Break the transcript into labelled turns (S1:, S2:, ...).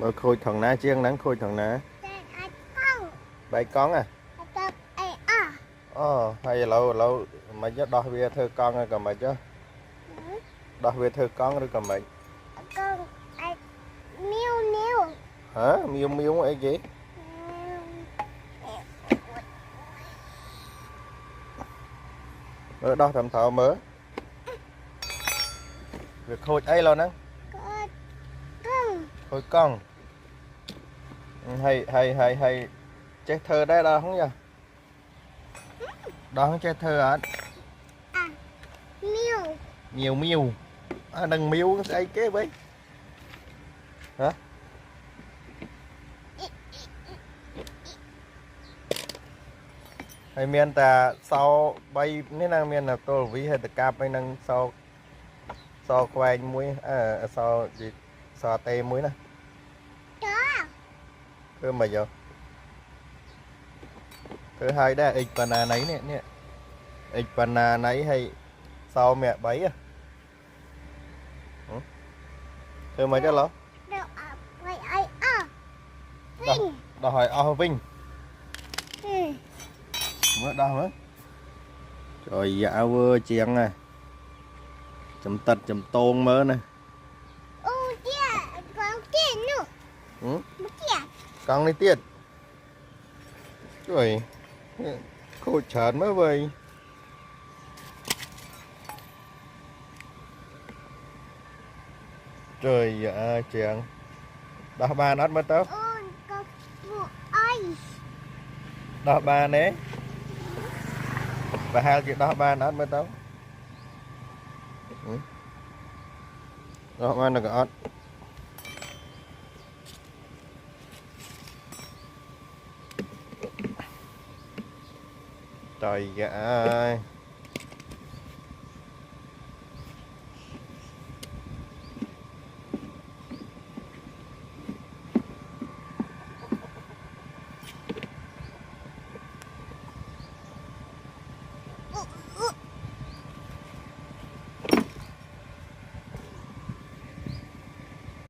S1: Mà khôi thằng ná chiên nắng khôi thằng ná. Bảy con à? Hay lâu mày nhớ đo về thơ con rồi còn mày chứ? Đo về thơ con rồi còn mày?
S2: Con miêu miêu.
S1: Hả? Miêu miêu ấy gì? Mơ đo thầm thọ mơ. Việc khôi ấy lo nè. Khôi con. Hay chết thơ đấy đó không nhỉ? Đó không chết thơ hả?
S2: Miêu.
S1: Nhiều miêu. Đừng miêu ấy kế vậy. Hả? Hay miền ta sau bay nên là miền là tôi ví hay ta cạp hay năng sau quay muối sau gì sau tê muối nè cứ mà giờ thứ hai đó ít banana nấy nè ít banana nấy hay sau mẹ bấy à thứ mấy chứ lo đó hỏi Vinh mới đâu hả trời dạ vơ chiang nè chấm tật chấm tôn mớ nè con đi tiết trời khô chán mới vậy trời dạ chiang đó ba nó mới tớ đó ba nè và hai chuyện đó ba nó mới tớ đó ba nó có trời dạ